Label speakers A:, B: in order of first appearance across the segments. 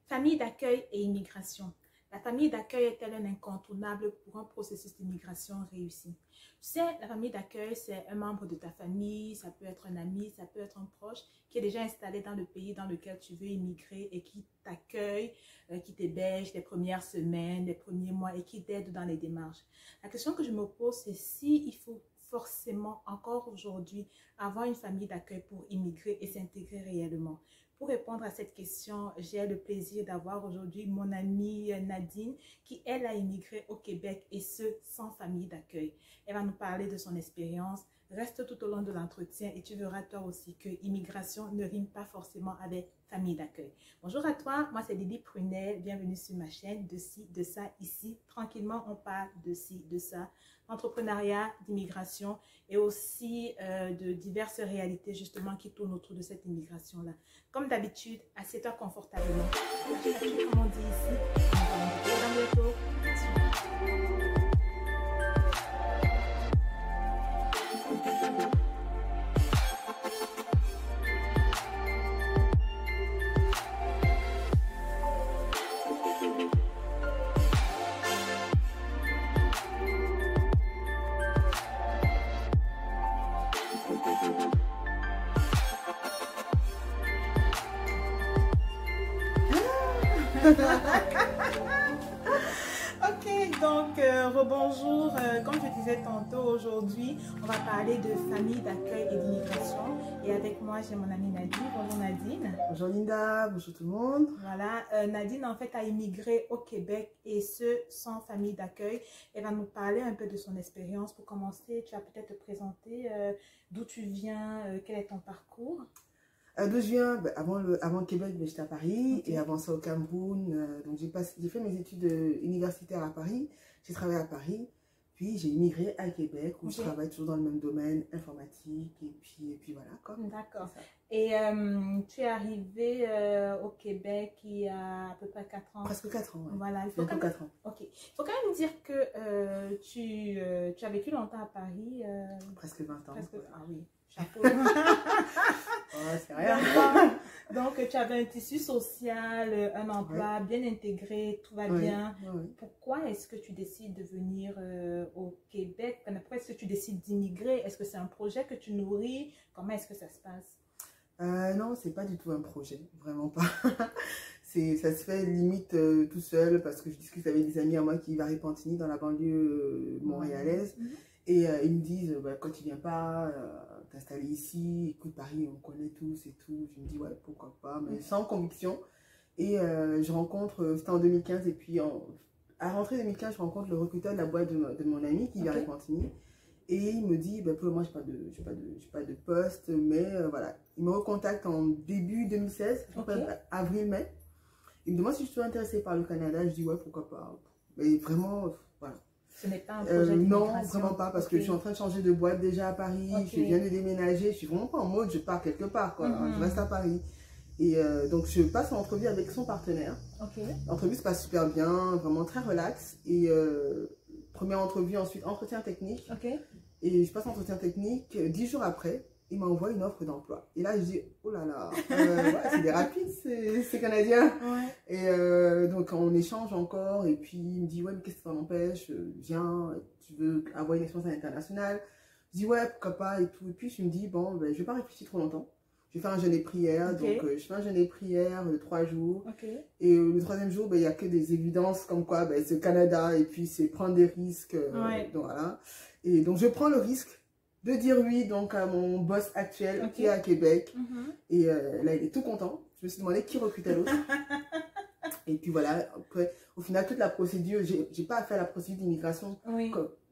A: Famille d'accueil et immigration. La famille d'accueil est-elle un incontournable pour un processus d'immigration réussi? Tu sais, la famille d'accueil, c'est un membre de ta famille, ça peut être un ami, ça peut être un proche qui est déjà installé dans le pays dans lequel tu veux immigrer et qui t'accueille, qui t'héberge les premières semaines, les premiers mois et qui t'aide dans les démarches. La question que je me pose, c'est si il faut forcément encore aujourd'hui avoir une famille d'accueil pour immigrer et s'intégrer réellement. Pour répondre à cette question, j'ai le plaisir d'avoir aujourd'hui mon amie Nadine qui, elle, a immigré au Québec et ce, sans famille d'accueil. Elle va nous parler de son expérience. Reste tout au long de l'entretien et tu verras toi aussi que immigration ne rime pas forcément avec famille d'accueil. Bonjour à toi, moi c'est Lily Prunel, bienvenue sur ma chaîne de ci, de ça, ici. Tranquillement, on parle de ci, de ça, d'entrepreneuriat, d'immigration et aussi de diverses réalités justement qui tournent autour de cette immigration-là. Comme d'habitude, assieds-toi confortablement. Comme on dit ici, on va Ok, donc rebonjour. Comme je disais tantôt, aujourd'hui, on va parler de famille d'accueil et d'immigration. Et avec moi, j'ai mon amie Nadine. Bonjour Nadine.
B: Bonjour Linda, bonjour tout le monde.
A: Voilà, Nadine en fait a immigré au Québec et ce, sans famille d'accueil. Elle va nous parler un peu de son expérience. Pour commencer, tu vas peut-être te présenter d'où tu viens, quel est ton parcours.
B: D'où je viens, avant le Québec, j'étais à Paris,
A: Okay.
B: et avant ça au Cameroun. Donc j'ai fait mes études universitaires à Paris, j'ai travaillé à Paris, puis j'ai immigré à Québec où je travaille toujours dans le même domaine, informatique, et puis voilà quoi.
A: D'accord. Et tu es arrivé au Québec il y a à peu près 4 ans.
B: Presque 4 ans, ouais.
A: Voilà, il faut quand même... 4 ans. Ok. Il faut quand même dire que tu as vécu longtemps à Paris.
B: Presque 20 ans.
A: Presque... Ah oui, chapeau.
B: Oh, c'est rien.
A: Donc, tu avais un tissu social, un emploi bien intégré, tout va bien. Pourquoi est-ce que tu décides de venir au Québec? Pourquoi est-ce que tu décides d'immigrer? Est-ce que c'est un projet que tu nourris? Comment est-ce que ça se passe?
B: Non, c'est pas du tout un projet, vraiment pas. Ça se fait limite tout seul parce que je discute avec des amis à moi qui vivent à Repentigny dans la banlieue montréalaise. Et ils me disent, quand tu viens pas t'installer ici, écoute, Paris, on connaît tous et tout. Je me dis, ouais, pourquoi pas, mais sans conviction. Et je rencontre, c'était en 2015, et puis à rentrée 2015, je rencontre le recruteur de la boîte de mon ami qui vit à Repentigny. Et il me dit, pour le moment, je n'ai pas de poste, mais voilà. Il me recontacte en début 2016, avril-mai. Il me demande si je suis intéressée par le Canada. Je dis, ouais, pourquoi pas. Mais vraiment, voilà.
A: Ce n'est pas un projet d'immigration.
B: Non, vraiment pas, parce que je suis en train de changer de boîte déjà à Paris. Je viens de déménager. Je suis vraiment pas en mode, je pars quelque part, quoi. Je reste à Paris. Et donc, je passe en entrevue avec son partenaire. L'entrevue se passe super bien, vraiment très relax. Et première entrevue, ensuite entretien technique. Et je passe entretien technique. 10 jours après, il m'envoie une offre d'emploi. Et là, je dis, oh là là, c'est des rapides, ces Canadiens. Et donc, on échange encore. Et puis, il me dit, ouais, mais qu'est-ce que ça m'empêche? Viens, tu veux avoir une expérience à l'international? Je dis, ouais, pourquoi pas et tout. Et puis, je me dis, bon, je vais pas réfléchir trop longtemps. Je vais faire un jeûne et prière. Donc, je fais un jeûne et prière de 3 jours. Et le 3e jour, il n'y a que des évidences comme quoi c'est le Canada. Et puis, c'est prendre des risques. Donc, voilà. Et donc, je prends le risque de dire oui donc à mon boss actuel qui est à Québec. Et là, il est tout content. Je me suis demandé qui recrutait l'autre. Et puis voilà, après, au final, toute la procédure, j'ai pas à faire la procédure d'immigration.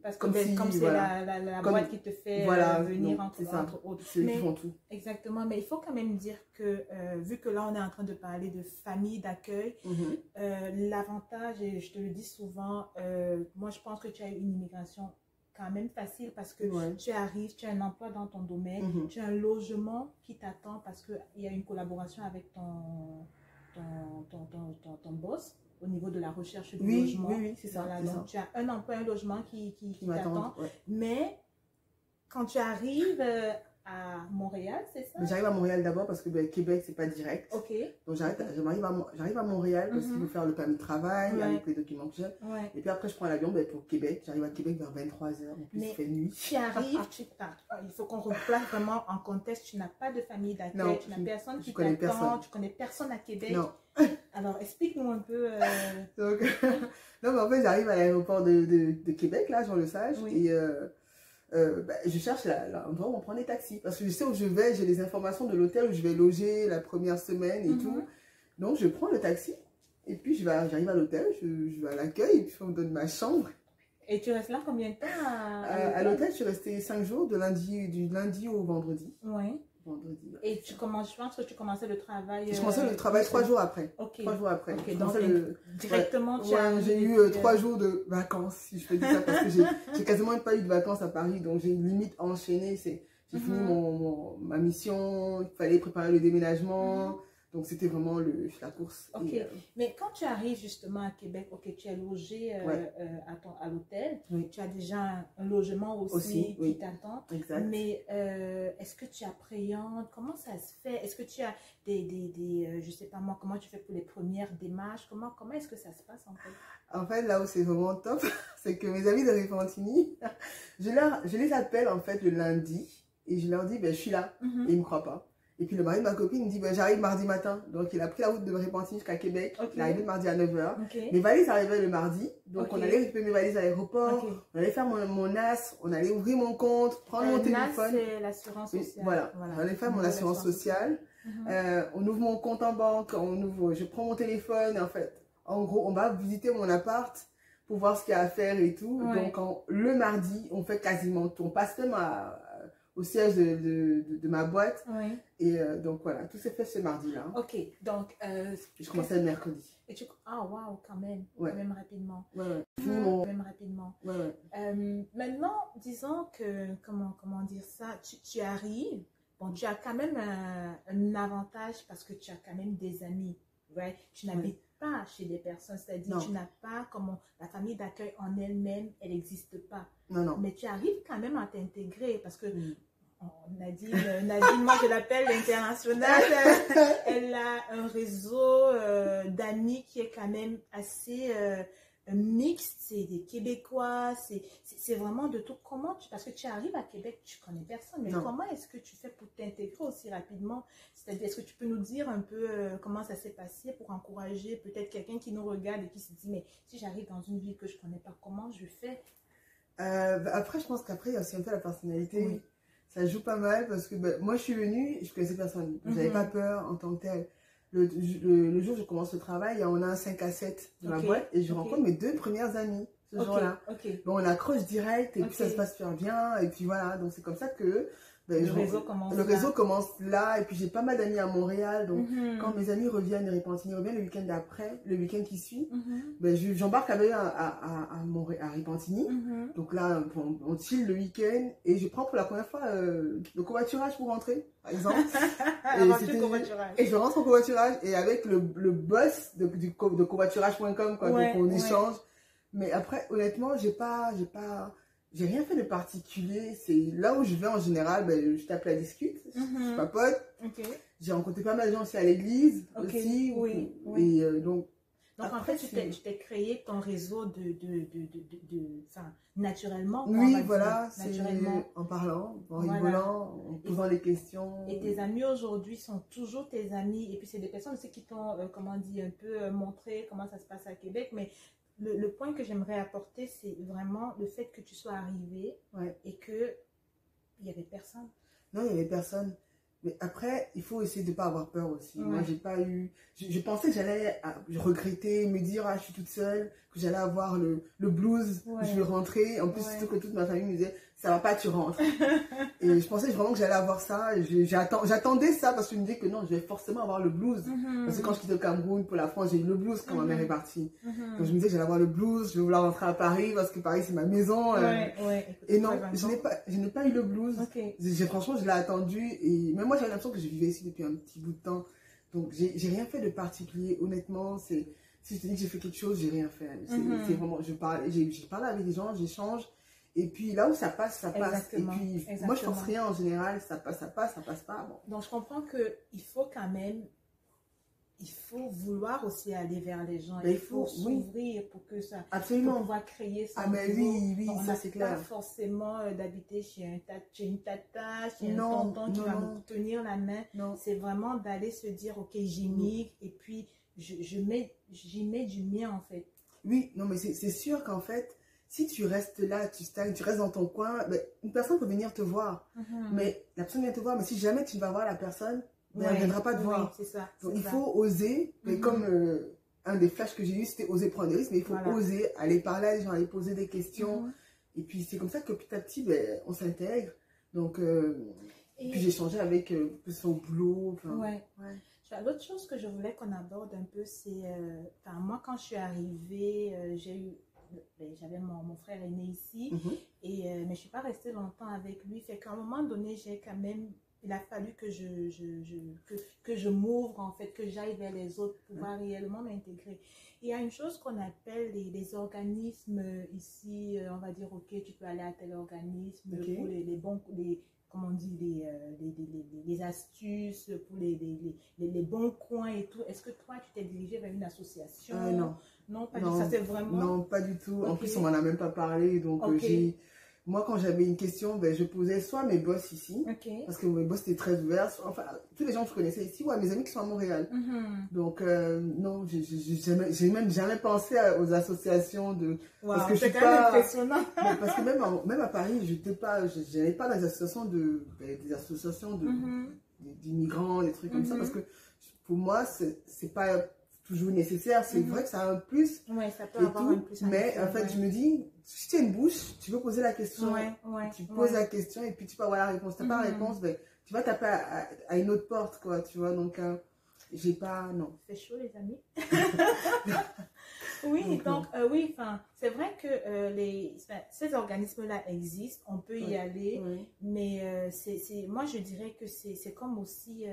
A: Parce que comme c'est la boîte qui te fait venir entre autres.
B: Ils font tout.
A: Exactement, mais il faut quand même dire que vu que là on est en train de parler de famille d'accueil, l'avantage, et je te le dis souvent, moi je pense que tu as eu une immigration quand même facile parce que tu arrives, tu as un emploi dans ton domaine, tu as un logement qui t'attend parce qu'il y a une collaboration avec ton boss au niveau de la recherche du logement.
B: Oui, c'est ça.
A: Voilà, donc tu as un emploi, un logement qui t'attend. Mais quand tu arrives à Montréal, c'est ça?
B: J'arrive à Montréal d'abord parce que Québec, c'est pas direct.
A: Ok.
B: Donc j'arrive à Montréal parce qu'il faut faire le permis de travail, avec les documents que j'ai. Et puis après, je prends l'avion pour Québec. J'arrive à Québec vers 23 h. En plus, il fait nuit.
A: Tu arrives, il faut qu'on replace vraiment en contexte. Tu n'as pas de famille d'accueil, tu n'as personne qui t'attend, tu connais personne à Québec. Non. Alors, explique-nous un peu.
B: Donc, non, mais en fait, j'arrive à l'aéroport de Québec, là, Jean Lesage, et je cherche l'endroit où on prend des taxis. Parce que je sais où je vais, j'ai les informations de l'hôtel où je vais loger la première semaine et tout. Donc, je prends le taxi, et puis j'arrive à l'hôtel, je vais à l'accueil, et puis on me donne ma chambre.
A: Et tu restes là combien de temps
B: à l'hôtel? Je suis restée 5 jours, du lundi au vendredi.
A: Oui. Et je pense que tu commençais le travail...
B: Je commençais le travail 3 jours après. 3 jours après.
A: Donc, directement, tu as...
B: J'ai eu 3 jours de vacances, si je peux dire ça, parce que j'ai quasiment pas eu de vacances à Paris, donc j'ai limite enchaîné. J'ai fini ma mission, il fallait préparer le déménagement, donc c'était vraiment la course.
A: Mais quand tu arrives justement à Québec, tu es logé à l'hôtel, tu as déjà un logement aussi qui t'attend. Mais est-ce que tu appréhendes? Comment ça se fait? Est-ce que tu as je sais pas moi, comment tu fais pour les premières démarches? Comment est-ce que ça se passe en fait?
B: En fait, là où c'est vraiment top, c'est que mes amis de Repentigny, je les appelle en fait le lundi et je leur dis, je suis là. Et ils me croient pas. Et puis le mari de ma copine me dit, j'arrive mardi matin. Donc il a pris la route de Repentigny jusqu'à Québec. Il est arrivé le mardi à 9 h. Mes valises arrivaient le mardi. Donc on allait récupérer mes valises à l'aéroport. On allait faire mon AS. On allait ouvrir mon compte, prendre mon téléphone.
A: C'est l'assurance sociale.
B: Voilà. On allait faire mon assurance sociale. On ouvre mon compte en banque. Je prends mon téléphone. En fait, en gros, on va visiter mon appart pour voir ce qu'il y a à faire et tout. Donc le mardi, on fait quasiment tout. On passe même au siège de ma boîte. Et donc voilà, tout s'est fait ce mardi-là.
A: Ok, donc...
B: je commençais le mercredi.
A: Et waouh, quand même. Quand même rapidement.
B: Quand
A: même rapidement. Maintenant, disons que, comment dire ça, tu arrives, bon, tu as quand même un avantage parce que tu as quand même des amis. Tu n'habites pas chez des personnes, c'est-à-dire tu n'as pas, la famille d'accueil en elle-même, elle n'existe pas. Mais tu arrives quand même à t'intégrer parce que Nadine, moi je l'appelle l'internationale, elle a un réseau d'amis qui est quand même assez mixte, c'est des Québécois, c'est vraiment de tout. Parce que tu arrives à Québec, tu connais personne, mais comment est-ce que tu fais pour t'intégrer aussi rapidement? C'est-à-dire, est-ce que tu peux nous dire un peu comment ça s'est passé pour encourager peut-être quelqu'un qui nous regarde et qui se dit, mais si j'arrive dans une ville que je ne connais pas, comment je fais?
B: Après, je pense qu'après, il y a aussi un peu la personnalité. Ça joue pas mal parce que moi, je suis venue, je connaissais personne. Je n'avais pas peur en tant que tel. Le jour où je commence le travail, on a un 5 à 7 dans la boîte et je rencontre mes 2 premières amies ce jour-là. Bon, on accroche direct et puis ça se passe super bien. Et puis voilà, donc c'est comme ça que le réseau commence là. Et puis j'ai pas mal d'amis à Montréal. Donc quand mes amis reviennent de Repentigny, reviennent le week-end d'après, le week-end qui suit, j'embarque avec eux à Repentigny. Donc là, on chill le week-end et je prends pour la première fois le covoiturage pour rentrer, par exemple. Et je rentre en covoiturage et avec le boss de covoiturage.com, donc on échange. Mais après, honnêtement, j'ai rien fait de particulier. C'est là où je vais en général, je t'appelle à discuter, je papote. J'ai rencontré pas mal de gens aussi à l'église aussi. Et donc
A: après, en fait, tu t'es créé ton réseau naturellement.
B: Oui, voilà, naturellement. En parlant, en rigolant, en posant des questions.
A: Et tes amis aujourd'hui sont toujours tes amis. Et puis, c'est des personnes aussi qui t'ont, un peu montré comment ça se passe à Québec. Mais le point que j'aimerais apporter, c'est vraiment le fait que tu sois arrivé et qu'il n'y avait personne.
B: Non, il n'y avait personne. Mais après, il faut essayer de ne pas avoir peur aussi. Moi, j'ai pas eu... Je pensais que j'allais regretter, me dire, je suis toute seule, que j'allais avoir le blues, je vais rentrer. En plus, surtout que toute ma famille me disait, ça va pas, tu rentres. Et je pensais vraiment que j'allais avoir ça. J'attendais ça parce que je me disais que non, je vais forcément avoir le blues. Parce que quand je quittais le Cameroun pour la France, j'ai eu le blues quand ma mère est partie. Donc je me disais que j'allais avoir le blues, je vais vouloir rentrer à Paris parce que Paris c'est ma maison. Et non, je n'ai pas eu le blues. Franchement, je l'ai attendu. Et même moi, j'avais l'impression que je vivais ici depuis un petit bout de temps. Donc j'ai rien fait de particulier. Honnêtement, si je te dis que j'ai fait quelque chose, j'ai rien fait. C'est vraiment, j'ai parlé avec des gens, j'échange. Et puis là où ça passe, ça passe.
A: Exactement.
B: Et puis moi, je force rien en général. Ça passe, ça passe, ça passe pas. Bon.
A: Donc, je comprends qu'il faut quand même, il faut vouloir aussi aller vers les gens.
B: Mais
A: il faut s'ouvrir pour que ça...
B: Absolument.
A: Pour pouvoir créer ça.
B: Ah, mais oui,
A: donc,
B: ça c'est clair.
A: Pas forcément d'habiter chez une tata, chez un tonton qui va nous tenir la main. C'est vraiment d'aller se dire, ok, j'y migre et puis j'y mets du mien en fait.
B: Oui, non, mais c'est sûr qu'en fait, si tu restes là, tu stagnes, tu restes dans ton coin, ben, une personne peut venir te voir. Mais la personne vient te voir, mais si jamais tu vas voir la personne, ben, elle ne viendra pas te voir.
A: C'est ça.
B: Donc il faut oser, mais comme un des flashs que j'ai eu, c'était oser prendre des risques, mais il faut oser aller parler à des gens, aller poser des questions. Et puis c'est comme ça que petit à petit, ben, on s'intègre. Donc, puis j'ai échangé avec son boulot.
A: L'autre chose que je voulais qu'on aborde un peu, c'est, moi quand je suis arrivée, j'avais mon frère aîné ici, mais je ne suis pas restée longtemps avec lui. Fait qu'à un moment donné, il a fallu que je m'ouvre, en fait, que j'aille vers les autres pour pouvoir réellement m'intégrer. Il y a une chose qu'on appelle les organismes ici, on va dire, ok, tu peux aller à tel organisme pour les bons... comme on dit, les astuces, pour les bons coins et tout. Est-ce que toi, tu t'es dirigé vers une association?
B: Non.
A: Non, pas du tout. Ça, c'est vraiment...
B: Non, pas du tout. En plus, on m'en a même pas parlé. Donc, moi, quand j'avais une question, ben, je posais soit mes boss ici, parce que mes boss étaient très ouverts, enfin, tous les gens que je connaissais ici, mes amis qui sont à Montréal. Donc, non, j'ai même jamais pensé aux associations de...
A: parce que c'est quand même impressionnant.
B: Parce que même à Paris, je n'allais pas dans les associations d'immigrants, des trucs comme ça, parce que pour moi, c'est pas toujours nécessaire. C'est vrai que ça a un plus.
A: Oui, ça peut avoir un plus.
B: Mais en fait, je me dis, si tu as une bouche, tu peux poser la question. Tu poses la question et puis tu peux avoir la réponse. Tu n'as pas la réponse, ben, tu vas taper à une autre porte, quoi, tu vois. Donc, j'ai pas... Non.
A: C'est chaud, les amis. Donc, c'est vrai que ces organismes-là existent. On peut y aller. Mais moi, je dirais que c'est comme aussi,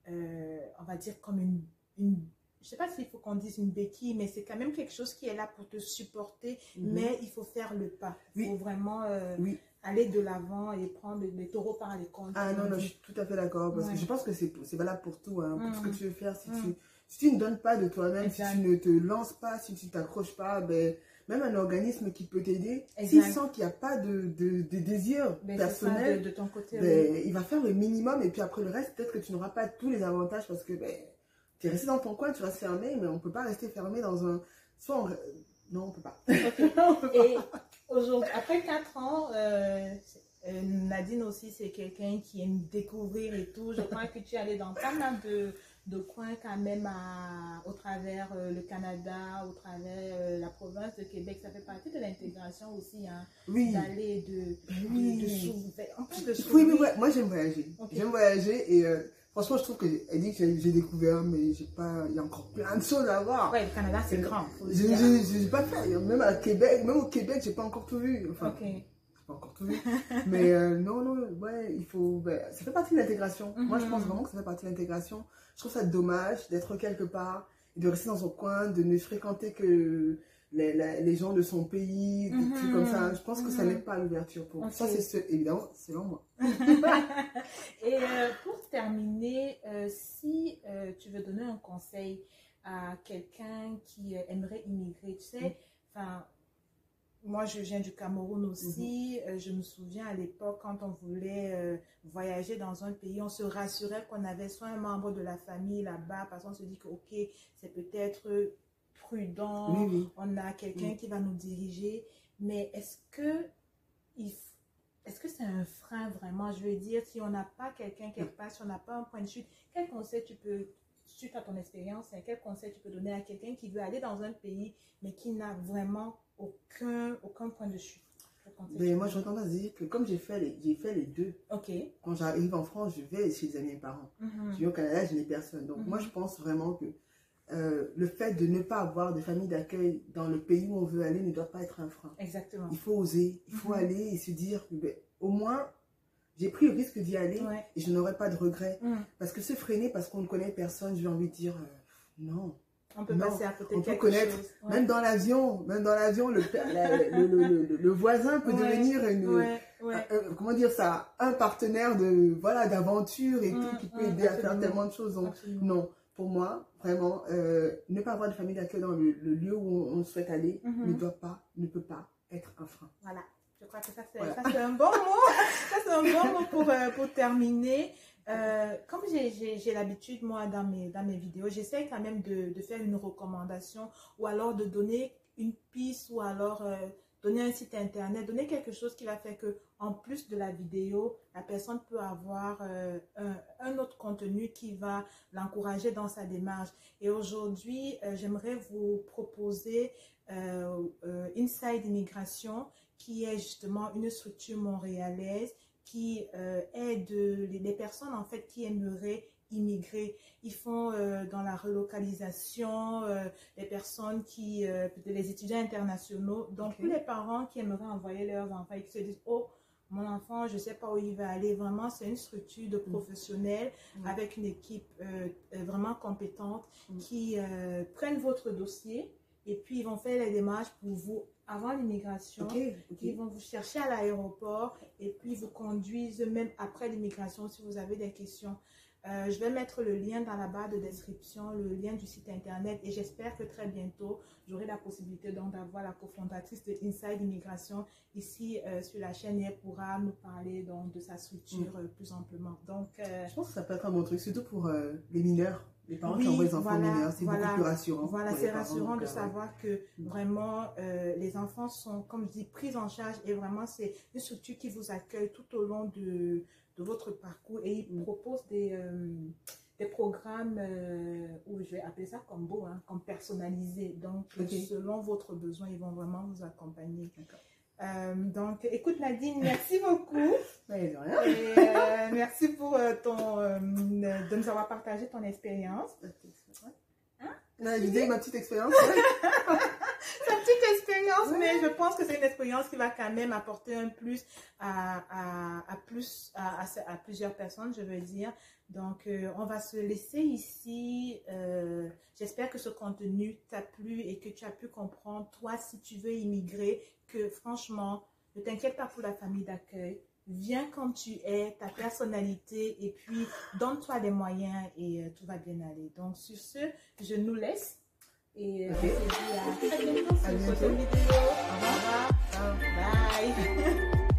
A: on va dire, comme une je ne sais pas s'il faut qu'on dise une béquille, mais c'est quand même quelque chose qui est là pour te supporter, mais il faut faire le pas. Il faut vraiment aller de l'avant et prendre les taureaux par les cornes.
B: Ah non, je suis tout à fait d'accord, parce que je pense que c'est valable pour tout, hein, pour ce que tu veux faire. Si tu ne donnes pas de toi-même, si tu ne te lances pas, si tu ne t'accroches pas, ben, même un organisme qui peut t'aider, s'il sent qu'il n'y a pas de désir personnel,
A: de ton côté,
B: il va faire le minimum, et puis après le reste, peut-être que tu n'auras pas tous les avantages, parce que tu es resté dans ton coin, tu vas se fermer, mais on ne peut pas rester fermé dans un... Non, on ne peut pas.
A: Et aujourd'hui, après 4 ans, Nadine aussi, c'est quelqu'un qui aime découvrir et tout. Je crois que tu es allée dans pas mal de coins quand même au travers le Canada, au travers la province de Québec. Ça fait partie de l'intégration aussi, hein, d'aller de s'ouvrir.
B: Oui, moi j'aime voyager. J'aime voyager et... franchement, je trouve qu'elle dit que j'ai découvert, mais j'ai pas... il y a encore plein de choses à voir.
A: Oui, le Canada, c'est grand.
B: J'ai pas fait. Même au Québec, j'ai pas encore tout vu. Enfin, j'ai pas encore tout vu. Mais non, il faut... ça fait partie de l'intégration. Moi, je pense vraiment que ça fait partie de l'intégration. Je trouve ça dommage d'être quelque part, et de rester dans son coin, de ne fréquenter que les gens de son pays, des trucs comme ça. Je pense que ça n'aide pas à l'ouverture. Ça, évidemment, c'est selon moi.
A: Et pour terminer, si tu veux donner un conseil à quelqu'un qui aimerait immigrer, tu sais, moi je viens du Cameroun aussi, je me souviens à l'époque quand on voulait voyager dans un pays, on se rassurait qu'on avait soit un membre de la famille là-bas, parce qu'on se dit que ok, c'est peut-être prudent, on a quelqu'un qui va nous diriger, mais est-ce que c'est un frein vraiment? Je veux dire, si on n'a pas quelqu'un quelque part, si on n'a pas un point de chute, quel conseil tu peux, suite à ton expérience, quel conseil tu peux donner à quelqu'un qui veut aller dans un pays, mais qui n'a vraiment aucun point de chute?
B: Mais moi, j'aurais tendance à dire que comme j'ai fait les deux, quand j'arrive en France, je vais chez les amis et parents. Je vais au Canada, je n'ai personne. Donc moi, je pense vraiment que le fait de ne pas avoir de famille d'accueil dans le pays où on veut aller ne doit pas être un frein.
A: Exactement.
B: Il faut oser, il faut aller et se dire que au moins j'ai pris le risque d'y aller et je n'aurai pas de regrets. Parce que se freiner parce qu'on ne connaît personne, j'ai envie de dire non.
A: On peut passer à côté de quelque
B: connaître,
A: chose.
B: Même dans l'avion, le voisin peut devenir comment dire ça, un partenaire d'aventure et tout, qui peut aider à faire tellement de choses. Donc, non, pour moi, vraiment, ne pas avoir de famille d'accueil dans le lieu où on souhaite aller ne peut pas être un frein.
A: Voilà, je crois que ça c'est un bon mot. Ça c'est un bon mot pour terminer. Comme j'ai l'habitude, moi, dans mes vidéos, j'essaie quand même de faire une recommandation ou alors de donner une piste ou alors donner un site internet, donner quelque chose qui va faire que, en plus de la vidéo, la personne peut avoir un autre contenu qui va l'encourager dans sa démarche. Et aujourd'hui, j'aimerais vous proposer Inside Immigration, qui est justement une structure montréalaise qui aide les personnes en fait qui aimeraient immigrer. Ils font dans la relocalisation, les personnes les étudiants internationaux, donc tous les parents qui aimeraient envoyer leurs enfants et qui se disent « Oh, mon enfant, je ne sais pas où il va aller ». Vraiment, c'est une structure de professionnels avec une équipe vraiment compétente qui prennent votre dossier et puis ils vont faire les démarches pour vous avant l'immigration. Ils vont vous chercher à l'aéroport et puis vous conduisent même après l'immigration si vous avez des questions. Je vais mettre le lien dans la barre de description, le lien du site internet, et j'espère que très bientôt, j'aurai la possibilité donc d'avoir la cofondatrice de Inside Immigration ici sur la chaîne et elle pourra nous parler donc de sa structure plus amplement. Donc,
B: je pense que ça peut être un bon truc, surtout pour les mineurs. Les parents qui envoient les enfants mineurs, c'est beaucoup plus rassurant.
A: Voilà, c'est rassurant de savoir que vraiment les enfants sont, comme je dis, pris en charge et vraiment c'est une structure qui vous accueille tout au long de votre parcours et ils proposent des programmes, où je vais appeler ça comme beau, comme personnalisés. Donc, selon votre besoin, ils vont vraiment vous accompagner. Donc, écoute Nadine, merci beaucoup.
B: De rien.
A: Et, merci pour de nous avoir partagé ton expérience.
B: L'idée, ma petite expérience.
A: C'est une petite expérience, mais je pense que c'est une expérience qui va quand même apporter un plus à plusieurs personnes, je veux dire. Donc, on va se laisser ici. J'espère que ce contenu t'a plu et que tu as pu comprendre, toi, si tu veux immigrer, que franchement, ne t'inquiète pas pour la famille d'accueil. Viens comme tu es, ta personnalité, et puis donne-toi des moyens et tout va bien aller. Donc, sur ce, je nous laisse. Et on se dit à très bientôt sur une prochaine vidéo. Au revoir. Bye.